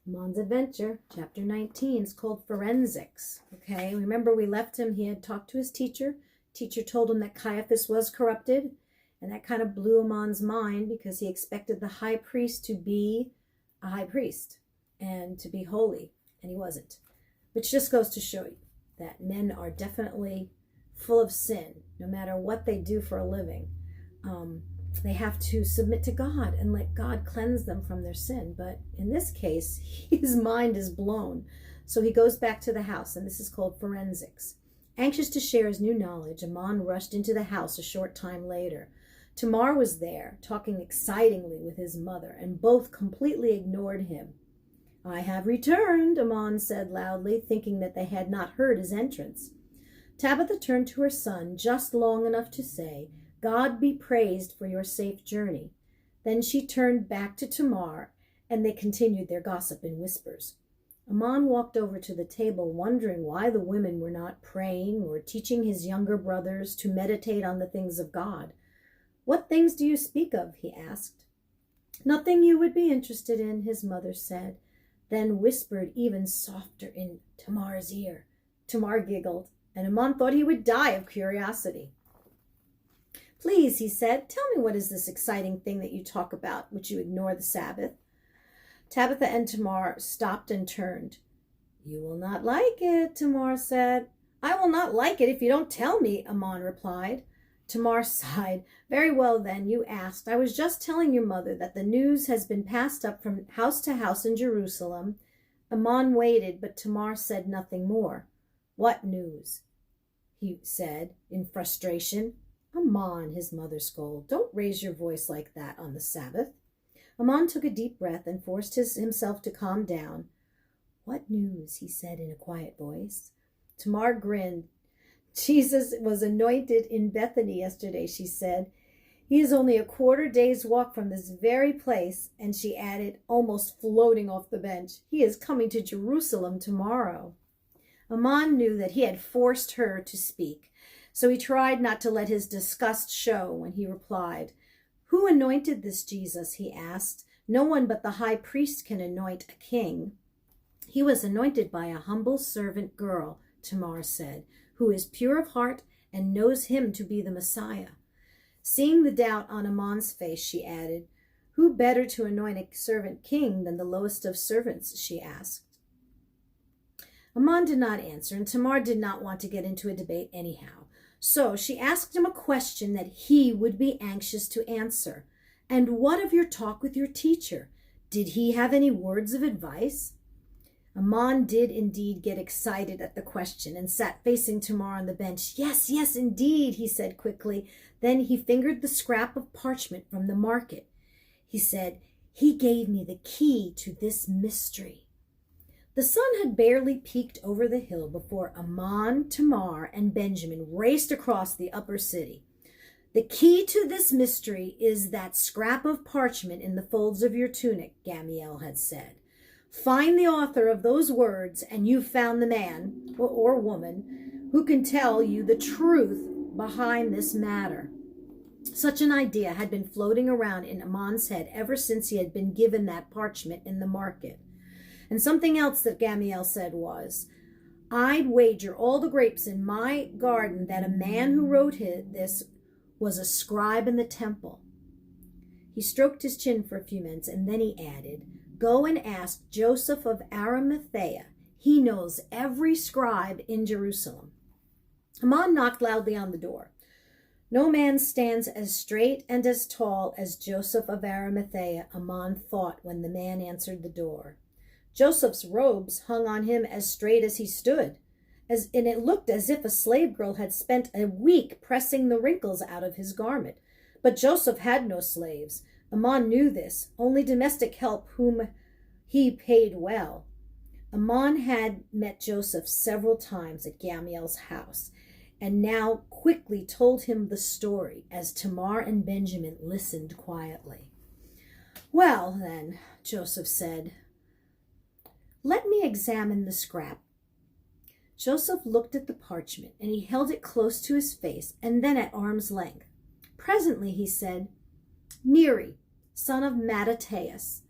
Amon's adventure, chapter 19, is called Forensics. Okay, remember we left him, he had talked to his teacher. Teacher told him that Caiaphas was corrupted, and that kind of blew Amon's mind because he expected the high priest to be a high priest and to be holy, and he wasn't. Which just goes to show you that men are definitely full of sin, no matter what they do for a living. They have to submit to God and let God cleanse them from their sin. But in this case, his mind is blown. So he goes back to the house, and this is called forensics. Anxious to share his new knowledge, Amon rushed into the house a short time later. Tamar was there, talking excitingly with his mother, and both completely ignored him. "I have returned," Amon said loudly, thinking that they had not heard his entrance. Tabitha turned to her son just long enough to say, "God be praised for your safe journey." Then she turned back to Tamar, and they continued their gossip in whispers. Amon walked over to the table, wondering why the women were not praying or teaching his younger brothers to meditate on the things of God. "What things do you speak of?" he asked. "Nothing you would be interested in," his mother said, then whispered even softer in Tamar's ear. Tamar giggled, and Amon thought he would die of curiosity. "Please," he said, "tell me what is this exciting thing that you talk about, which you ignore the Sabbath?" Tabitha and Tamar stopped and turned. "You will not like it," Tamar said. "I will not like it if you don't tell me," Amon replied. Tamar sighed. "Very well then, you asked. I was just telling your mother that the news has been passed up from house to house in Jerusalem." Amon waited, but Tamar said nothing more. "What news?" he said in frustration. "Amon," his mother scolded, "don't raise your voice like that on the Sabbath." Amon took a deep breath and forced himself to calm down. "What news?" he said in a quiet voice. Tamar grinned. "Jesus was anointed in Bethany yesterday," she said. "He is only a quarter day's walk from this very place," and she added, almost floating off the bench, "He is coming to Jerusalem tomorrow." Amon knew that he had forced her to speak, so he tried not to let his disgust show when he replied. "Who anointed this Jesus?" he asked. "No one but the high priest can anoint a king." "He was anointed by a humble servant girl," Tamar said, "who is pure of heart and knows him to be the Messiah." Seeing the doubt on Amon's face, she added, "Who better to anoint a servant king than the lowest of servants?" she asked. Amon did not answer, and Tamar did not want to get into a debate anyhow. So she asked him a question that he would be anxious to answer. "And what of your talk with your teacher? Did he have any words of advice?" Amon did indeed get excited at the question and sat facing Tamar on the bench. "Yes, yes, indeed," he said quickly. Then he fingered the scrap of parchment from the market. He said, "He gave me the key to this mystery." The sun had barely peeked over the hill before Amon, Tamar, and Benjamin raced across the upper city. "The key to this mystery is that scrap of parchment in the folds of your tunic," Gamaliel had said. "Find the author of those words, and you've found the man or woman who can tell you the truth behind this matter." Such an idea had been floating around in Amon's head ever since he had been given that parchment in the market. And something else that Gamaliel said was, "I'd wager all the grapes in my garden that a man who wrote this was a scribe in the temple." He stroked his chin for a few minutes, and then he added, "Go and ask Joseph of Arimathea. He knows every scribe in Jerusalem." Amon knocked loudly on the door. No man stands as straight and as tall as Joseph of Arimathea, Amon thought when the man answered the door. Joseph's robes hung on him as straight as he stood, and it looked as if a slave girl had spent a week pressing the wrinkles out of his garment. But Joseph had no slaves. Amon knew this, only domestic help whom he paid well. Amon had met Joseph several times at Gamaliel's house, and now quickly told him the story as Tamar and Benjamin listened quietly. "Well, then," Joseph said, "let me examine the scrap." Joseph looked at the parchment, and he held it close to his face and then at arm's length. Presently he said, "Neri, son of Mattathias."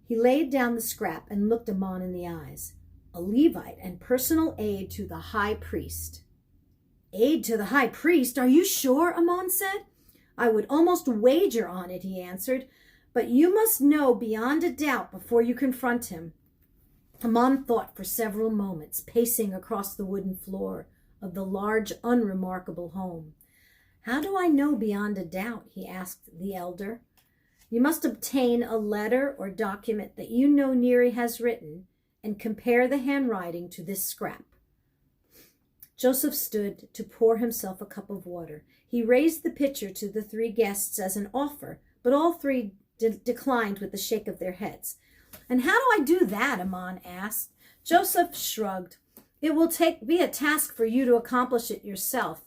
He laid down the scrap and looked Amon in the eyes. A Levite and personal aide to the high priest. Aide to the high priest? Are you sure? Amon said. I would almost wager on it, he answered. But you must know beyond a doubt before you confront him. Amon thought for several moments, pacing across the wooden floor of the large, unremarkable home. How do I know beyond a doubt? He asked the elder. You must obtain a letter or document that you know Neri has written and compare the handwriting to this scrap. Joseph stood to pour himself a cup of water. He raised the pitcher to the three guests as an offer, but all three declined with a shake of their heads. And how do I do that? Amon asked. Joseph shrugged. It will be a task for you to accomplish it yourself.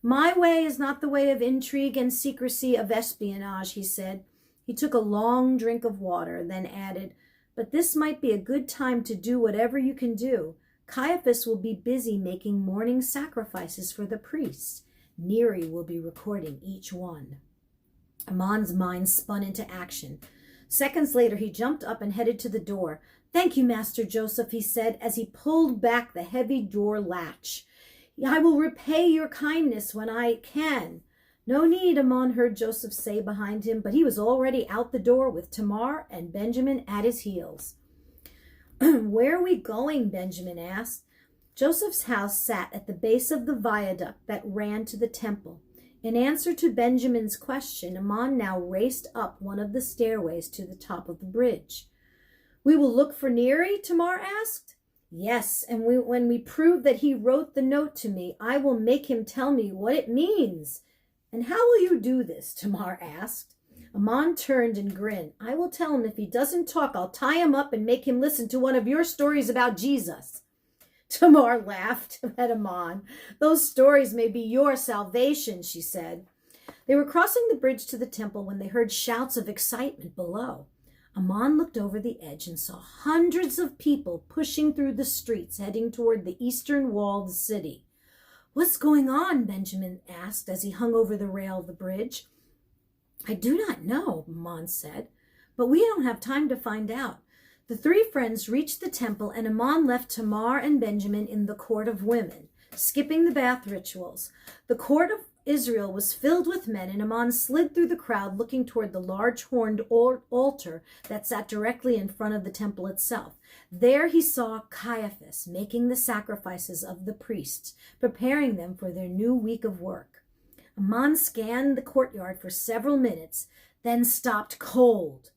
My way is not the way of intrigue and secrecy, of espionage, he said. He took a long drink of water, then added, but this might be a good time to do whatever you can do. Caiaphas will be busy making morning sacrifices for the priests. Neri will be recording each one. Amon's mind spun into action. Seconds later, he jumped up and headed to the door. Thank you, Master Joseph, he said as he pulled back the heavy door latch. I will repay your kindness when I can. No need, Amon heard Joseph say behind him, but he was already out the door with Tamar and Benjamin at his heels. Where are we going? Benjamin asked. Joseph's house sat at the base of the viaduct that ran to the temple. In answer to Benjamin's question, Amon now raced up one of the stairways to the top of the bridge. We will look for Neri? Tamar asked. Yes, and when we prove that he wrote the note to me, I will make him tell me what it means. And how will you do this? Tamar asked. Amon turned and grinned. I will tell him if he doesn't talk, I'll tie him up and make him listen to one of your stories about Jesus. Tamar laughed at Amon. Those stories may be your salvation, she said. They were crossing the bridge to the temple when they heard shouts of excitement below. Amon looked over the edge and saw hundreds of people pushing through the streets, heading toward the eastern wall of the city. What's going on? Benjamin asked as he hung over the rail of the bridge. I do not know, Amon said, but we don't have time to find out. The three friends reached the temple, and Amon left Tamar and Benjamin in the court of women, skipping the bath rituals. The court of Israel was filled with men, and Amon slid through the crowd, looking toward the large horned altar that sat directly in front of the temple itself. There he saw Caiaphas making the sacrifices of the priests, preparing them for their new week of work. Amon scanned the courtyard for several minutes, then stopped cold.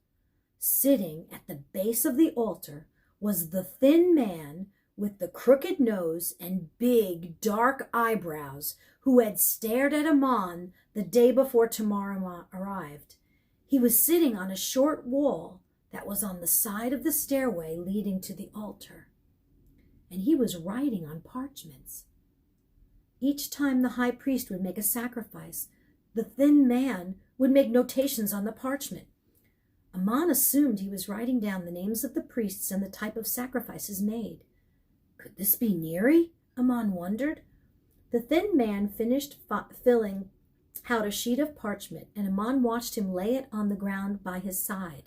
Sitting at the base of the altar was the thin man with the crooked nose and big, dark eyebrows who had stared at Amon the day before Tamar arrived. He was sitting on a short wall that was on the side of the stairway leading to the altar, and he was writing on parchments. Each time the high priest would make a sacrifice, the thin man would make notations on the parchment. Amon assumed he was writing down the names of the priests and the type of sacrifices made. Could this be Neri? Amon wondered. The thin man finished filling out a sheet of parchment, and Amon watched him lay it on the ground by his side.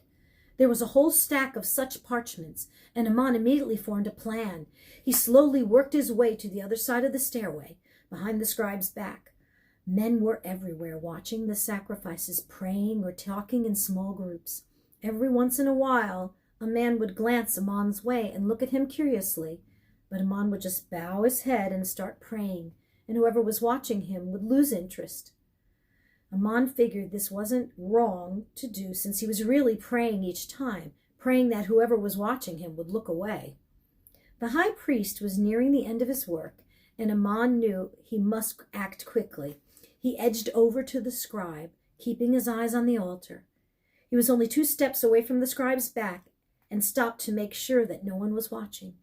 There was a whole stack of such parchments, and Amon immediately formed a plan. He slowly worked his way to the other side of the stairway, behind the scribe's back. Men were everywhere watching the sacrifices, praying or talking in small groups. Every once in a while, a man would glance Amon's way and look at him curiously, but Amon would just bow his head and start praying, and whoever was watching him would lose interest. Amon figured this wasn't wrong to do since he was really praying each time, praying that whoever was watching him would look away. The high priest was nearing the end of his work, and Amon knew he must act quickly. He edged over to the scribe, keeping his eyes on the altar. He was only 2 steps away from the scribe's back and stopped to make sure that no one was watching.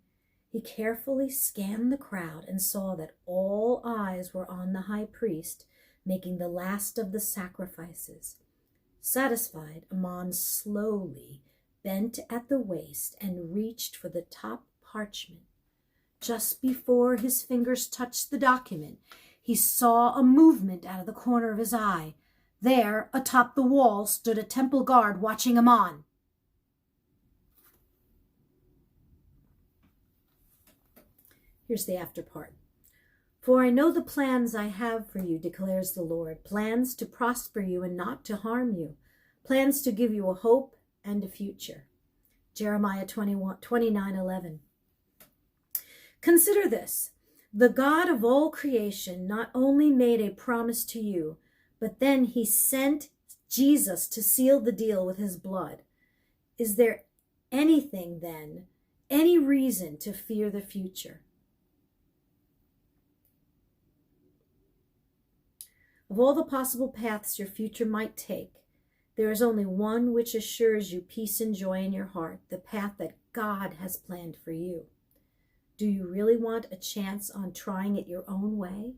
He carefully scanned the crowd and saw that all eyes were on the high priest, making the last of the sacrifices. Satisfied, Amon slowly bent at the waist and reached for the top parchment. Just before his fingers touched the document, he saw a movement out of the corner of his eye. There, atop the wall, stood a temple guard watching Amon. Here's the after part. For I know the plans I have for you, declares the Lord, plans to prosper you and not to harm you, plans to give you a hope and a future. Jeremiah 29:11. Consider this. The God of all creation not only made a promise to you, but then he sent Jesus to seal the deal with his blood. Is there anything then, any reason to fear the future? Of all the possible paths your future might take, there is only one which assures you peace and joy in your heart, the path that God has planned for you. Do you really want a chance on trying it your own way?